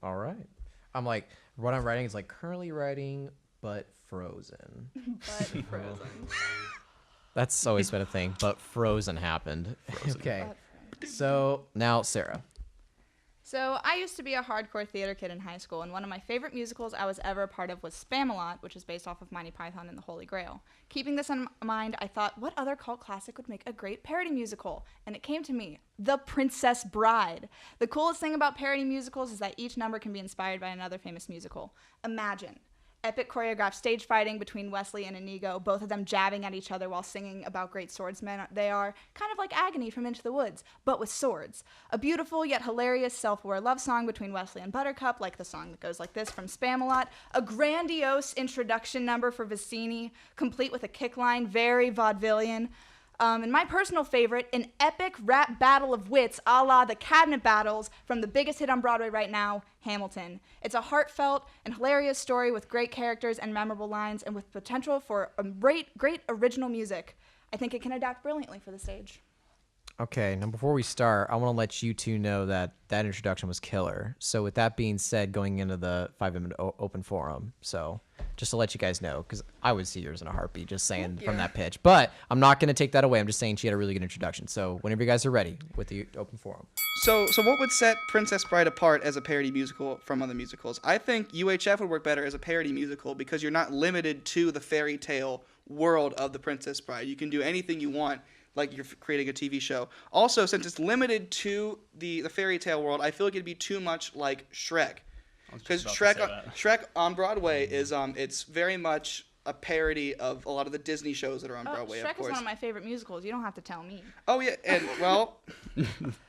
All right. I'm what I'm writing is currently writing, but Frozen. But Frozen. That's always been a thing, but Frozen happened. Frozen. Okay. So now Sarah. So I used to be a hardcore theater kid in high school, and one of my favorite musicals I was ever a part of was Spamalot, which is based off of Monty Python and the Holy Grail. Keeping this in mind, I thought, what other cult classic would make a great parody musical? And it came to me, The Princess Bride. The coolest thing about parody musicals is that each number can be inspired by another famous musical. Imagine epic choreographed stage fighting between Wesley and Inigo, both of them jabbing at each other while singing about great swordsmen they are, kind of like Agony from Into the Woods, but with swords. A beautiful yet hilarious self-aware love song between Wesley and Buttercup, like the song that goes like this from Spamalot. A grandiose introduction number for Vicini, complete with a kick line, very vaudevillian. And my personal favorite, an epic rap battle of wits a la the cabinet battles from the biggest hit on Broadway right now, Hamilton. It's a heartfelt and hilarious story with great characters and memorable lines and with potential for a great original music. I think it can adapt brilliantly for the stage. Okay, now before we start, I want to let you two know that that introduction was killer. So with that being said, going into the 5-minute open forum, so just to let you guys know, because I would see yours in a heartbeat, just saying from that pitch. But I'm not going to take that away. I'm just saying she had a really good introduction. So whenever you guys are ready with the open forum. So what would set Princess Bride apart as a parody musical from other musicals? I think UHF would work better as a parody musical because you're not limited to the fairy tale world of the Princess Bride. You can do anything you want, like you're creating a TV show. Also, since it's limited to the fairy tale world, I feel like it'd be too much like Shrek. Because Shrek on Broadway is it's very much a parody of a lot of the Disney shows that are on Broadway, Shrek of course. is one of my favorite musicals. You don't have to tell me. Oh yeah, and well,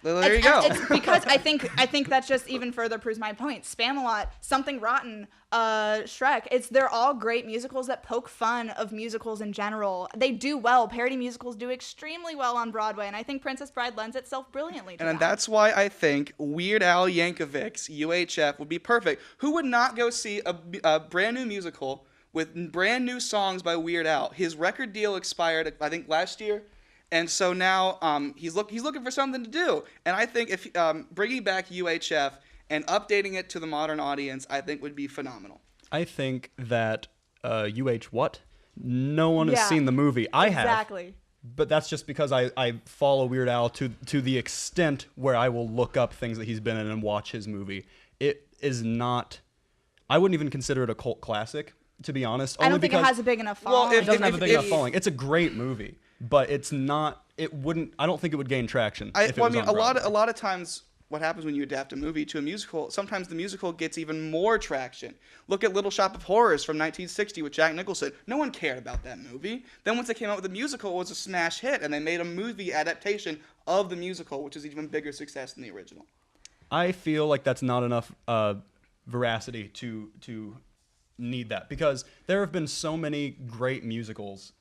there you go. It's because I think that just even further proves my point. Spamalot, Something Rotten, Shrek. They're all great musicals that poke fun of musicals in general. They do well. Parody musicals do extremely well on Broadway, and I think Princess Bride lends itself brilliantly to that. And that's why I think Weird Al Yankovic's UHF would be perfect. Who would not go see a brand new musical with brand new songs by Weird Al? His record deal expired, I think, last year. And so now he's looking for something to do. And I think if bringing back UHF and updating it to the modern audience, I think would be phenomenal. I think that what? No one has seen the movie. I have. Exactly. But that's just because I follow Weird Al to the extent where I will look up things that he's been in and watch his movie. It is not... I wouldn't even consider it a cult classic, to be honest. I don't think it has a big enough following. Well, it doesn't have a big enough following. It's a great movie, but it's not. It wouldn't. I don't think it would gain traction. A lot of times, what happens when you adapt a movie to a musical? Sometimes the musical gets even more traction. Look at Little Shop of Horrors from 1960 with Jack Nicholson. No one cared about that movie. Then once they came out with the musical, it was a smash hit, and they made a movie adaptation of the musical, which is even bigger success than the original. I feel like that's not enough veracity to need that, because there have been so many great musicals.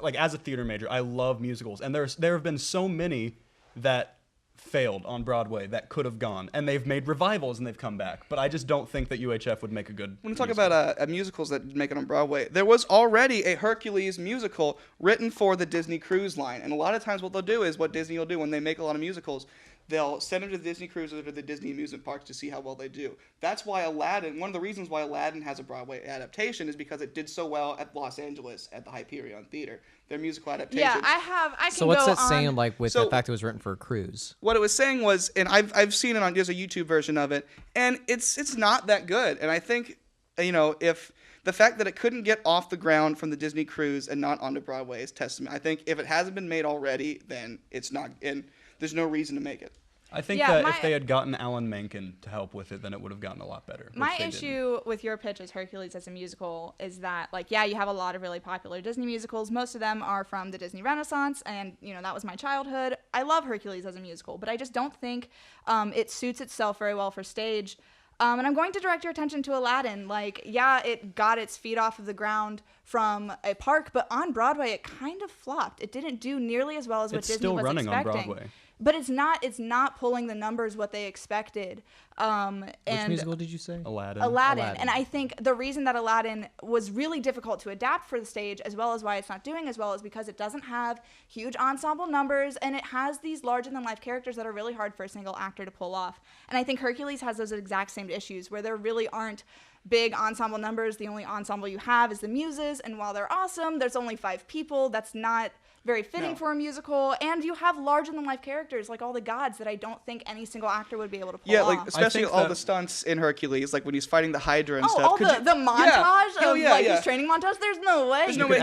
Like, as a theater major, I love musicals, and there have been so many that failed on Broadway that could have gone, and they've made revivals and they've come back. But I just don't think that UHF would make a good When we talk about musicals that make it on Broadway, there was already a Hercules musical written for the Disney Cruise Line. And a lot of times what they'll do is, what Disney will do when they make a lot of musicals, they'll send them to the Disney cruises or to the Disney amusement parks to see how well they do. That's why Aladdin, one of the reasons why Aladdin has a Broadway adaptation is because it did so well at Los Angeles at the Hyperion Theater. Their musical adaptation. Yeah, I can So what's go that on. saying, like, with the fact it was written for a cruise? What it was saying was, and I've seen it on, there's a YouTube version of it, and it's not that good. And I think, if the fact that it couldn't get off the ground from the Disney cruise and not onto Broadway is testament. I think if it hasn't been made already, then it's not, and there's no reason to make it. I think that if they had gotten Alan Menken to help with it, then it would have gotten a lot better. My issue with your pitch as Hercules as a musical is that, you have a lot of really popular Disney musicals. Most of them are from the Disney Renaissance, and, that was my childhood. I love Hercules as a musical, but I just don't think it suits itself very well for stage. And I'm going to direct your attention to Aladdin. It got its feet off of the ground from a park, but on Broadway, it kind of flopped. It didn't do nearly as well as what Disney was expecting. It's still running on Broadway. But it's not pulling the numbers what they expected. Which musical did you say? Aladdin. And I think the reason that Aladdin was really difficult to adapt for the stage, as well as why it's not doing as well, is because it doesn't have huge ensemble numbers, and it has these larger-than-life characters that are really hard for a single actor to pull off. And I think Hercules has those exact same issues, where there really aren't big ensemble numbers. The only ensemble you have is the Muses, and while they're awesome, there's only 5 people. That's not very fitting for a musical, and you have larger-than-life characters like all the gods that I don't think any single actor would be able to pull off. like especially all the stunts in Hercules, like when he's fighting the Hydra and stuff. Oh, the montage of his training montage. There's no way. There's no way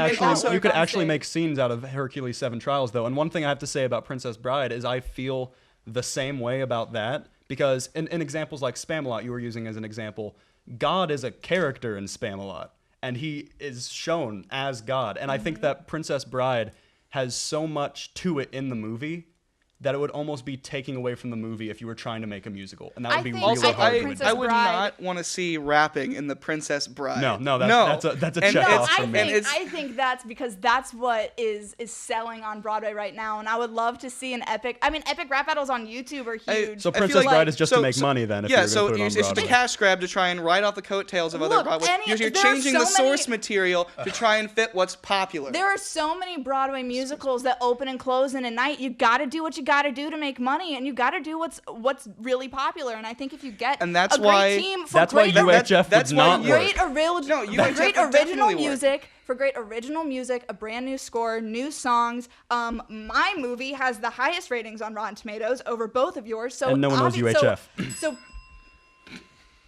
you could actually make scenes out of Hercules 7 Trials, though. And one thing I have to say about Princess Bride is I feel the same way about that, because in examples like Spamalot you were using as an example, God is a character in Spamalot, and he is shown as God. And I think that Princess Bride has so much to it in the movie that it would almost be taking away from the movie if you were trying to make a musical, and that would be really hard to do. I would not want to see rapping in the Princess Bride. No, that's a check off for me. I think that's because that's what is selling on Broadway right now, and I would love to see an epic. I mean, epic rap battles on YouTube are huge. So Princess Bride is just to make money then. If you're so put it on it's just a cash grab to try and ride off the coattails of other Broadway. You're changing the source material to try and fit what's popular. There are so many Broadway musicals that open and close in a night. You got to do what you got to do to make money, and you got to do what's really popular. And I think if you get a great team for great original music, for great original music, a brand new score, new songs. My movie has the highest ratings on Rotten Tomatoes over both of yours. So and no one knows UHF.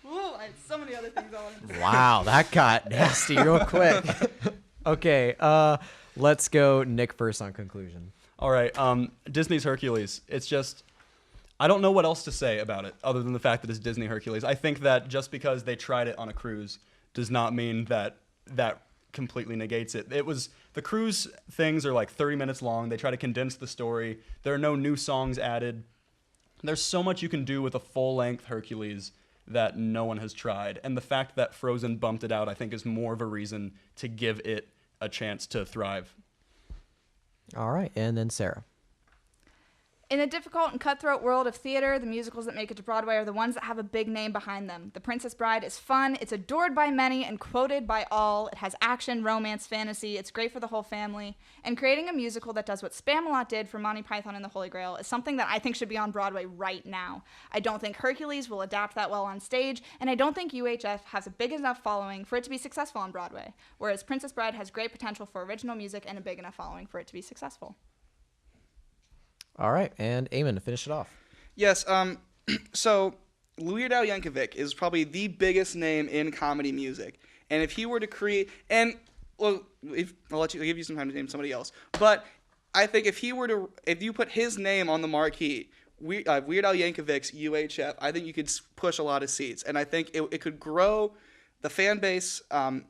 I had so many other things I wanted to say. Wow, that got nasty real quick. Okay, let's go Nick first on conclusion. All right, Disney's Hercules. It's just, I don't know what else to say about it other than the fact that it's Disney Hercules. I think that just because they tried it on a cruise does not mean that completely negates it. The cruise things are like 30 minutes long. They try to condense the story. There are no new songs added. There's so much you can do with a full-length Hercules that no one has tried. And the fact that Frozen bumped it out, I think, is more of a reason to give it a chance to thrive. All right, and then Sarah. In a difficult and cutthroat world of theater, the musicals that make it to Broadway are the ones that have a big name behind them. The Princess Bride is fun, it's adored by many, and quoted by all. It has action, romance, fantasy, it's great for the whole family. And creating a musical that does what Spamalot did for Monty Python and the Holy Grail is something that I think should be on Broadway right now. I don't think Hercules will adapt that well on stage, and I don't think UHF has a big enough following for it to be successful on Broadway, whereas Princess Bride has great potential for original music and a big enough following for it to be successful. All right, and Eamon, to finish it off. Yes, so Weird Al Yankovic is probably the biggest name in comedy music. And if he were to create, I'll give you some time to name somebody else. But I think if you put his name on the marquee, Weird Al Yankovic's UHF, I think you could push a lot of seats. And I think it could grow the fan base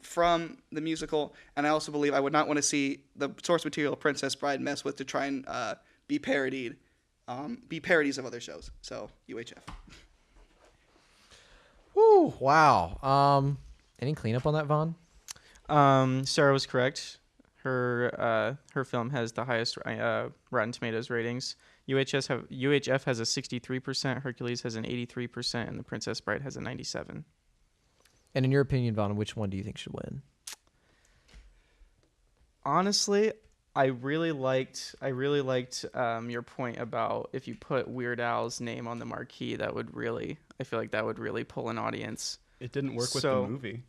from the musical. And I also believe I would not want to see the source material of Princess Bride mess with to try and be parodies of other shows. So UHF. Woo! Wow. Any cleanup on that, Vaughn? Sarah was correct. Her film has the highest Rotten Tomatoes ratings. UHF has a 63%, Hercules has an 83%, and The Princess Bride has a 97%. And in your opinion, Vaughn, which one do you think should win? Honestly, I really liked your point about if you put Weird Al's name on the marquee, I feel like that would really pull an audience. It didn't work with the movie.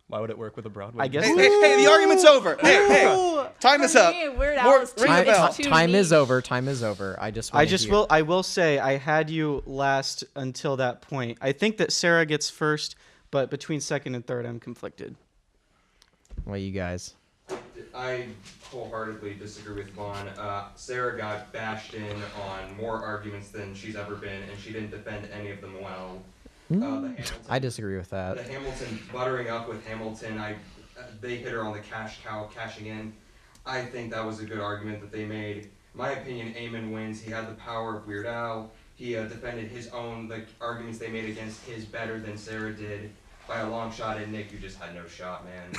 Why would it work with a Broadway? I guess. Hey, the argument's over. Hey, time is up. Time is over. Time is over. I will say I had you last until that point. I think that Sarah gets first, but between second and third, I'm conflicted. What you guys? I wholeheartedly disagree with Vaughn. Sarah got bashed in on more arguments than she's ever been, and she didn't defend any of them well. I disagree with that. The Hamilton buttering up with Hamilton, they hit her on the cash cow, cashing in. I think that was a good argument that they made. In my opinion, Eamon wins. He had the power of Weird Al. He defended his own, the arguments they made against his better than Sarah did. By a long shot, and Nick, you just had no shot, man.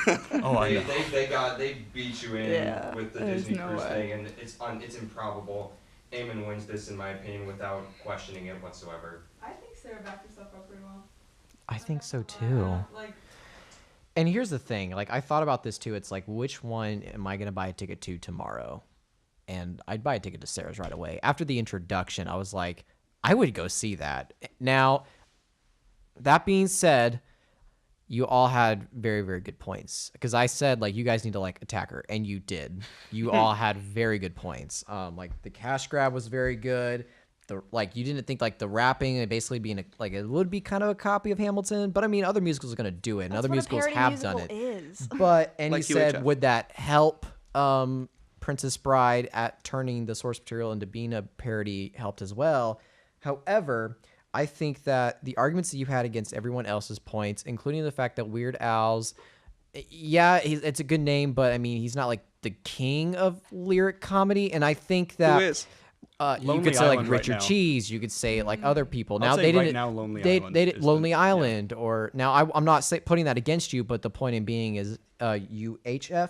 They beat you in with the Disney Cruise thing, and it's improbable. Eamon wins this, in my opinion, without questioning it whatsoever. I think Sarah backed herself up pretty well. I think so too. And here's the thing, I thought about this too. It's which one am I gonna buy a ticket to tomorrow? And I'd buy a ticket to Sarah's right away. After the introduction, I was like, I would go see that. Now, that being said, you all had very, very good points. Because I said, like, you guys need to, like, attack her, and you did. You all had very good points. Like, the cash grab was very good. You didn't think, like, the rapping and basically being, it would be kind of a copy of Hamilton. But, I mean, other musicals are going to do it, and other musicals have done it. And Like he said, UHF. would that help Princess Bride at turning the source material into being a parody helped as well? However, I think that the arguments that you had against everyone else's points, including the fact that Weird Al's, it's a good name, but I mean, he's not like the king of lyric comedy. And I think that Who is? you Lonely could say like Island right Richard now. Cheese. You could say like other people. I'll Now say they right didn't. now Lonely they Island did is Lonely the- Island, or now I'm not putting that against you, but the point in being is UHF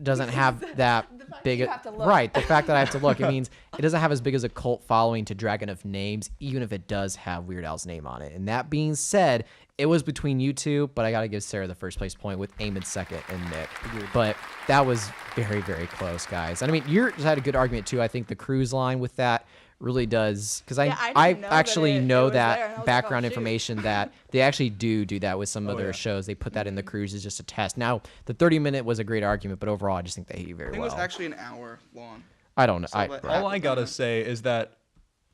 doesn't have that big you have to look. right. The fact that I have to look, it means it doesn't have as big as a cult following to drag enough names, even if it does have Weird Al's name on it. And that being said, it was between you two, but I got to give Sarah the first place point with Eamon second and Nick. But that was very, very close, guys. And I mean, you had a good argument too. I think the cruise line with that really does, because I I didn't know actually that it know was there, and I that was like, background oh, shoot. information that they actually do that with some other shows. They put that in the cruises just to test. Now, the 30-minute was a great argument, but overall, I just think they hate you very I think well. it was actually an hour long. I don't know. So, but- All I gotta say is that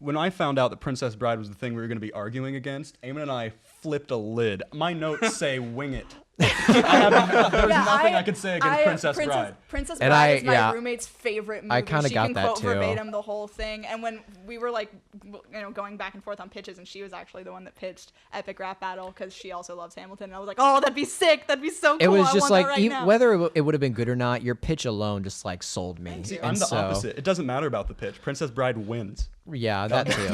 when I found out that Princess Bride was the thing we were gonna be arguing against, Eamon and I flipped a lid. My notes say "wing it." There's nothing I could say against Princess Bride. Princess And Bride is my roommate's favorite movie. I kinda she got can that quote too. verbatim the whole thing. And when we were like, going back and forth on pitches, and she was actually the one that pitched Epic Rap Battle because she also loves Hamilton. And I was like, oh, that'd be sick. That'd be so cool. It was I just want like that right now. whether it would have been good or not, your pitch alone just like sold me. See, And I'm the so, opposite. It doesn't matter about the pitch. Princess Bride wins. Yeah, that too.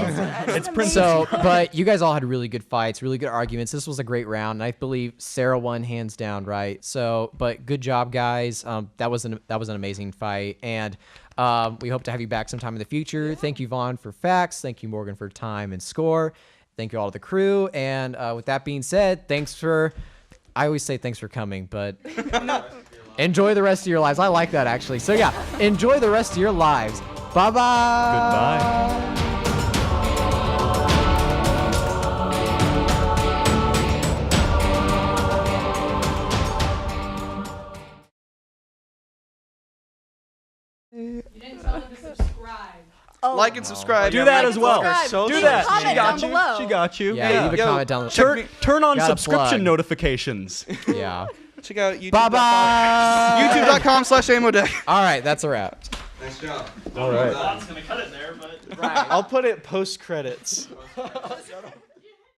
It's Princess So, but you guys all had really good fights, really good arguments. This was a great round, and I believe Sarah won hands down, right? So, but good job, guys. That was an amazing fight, and we hope to have you back sometime in the future. Thank you, Vaughn, for facts. Thank you, Morgan, for time and score. Thank you all to the crew. And with that being said, thanks for. I always say thanks for coming, but enjoy the rest of your lives. I like that actually. So yeah, enjoy the rest of your lives. Bye bye. Goodbye. You didn't tell them to subscribe. Like and subscribe. Do that Like as and well. subscribe. So Do Leave that. a comment She got down you. below. She got you. Yeah, leave a Yo, comment down. Turn on Gotta subscription plug. notifications. Yeah. Check out YouTube. Bye bye. YouTube.com/AmoDeck. All right, that's a wrap. Nice job. All right. Don's gonna cut it there, but. I'll put it post credits. Shut up.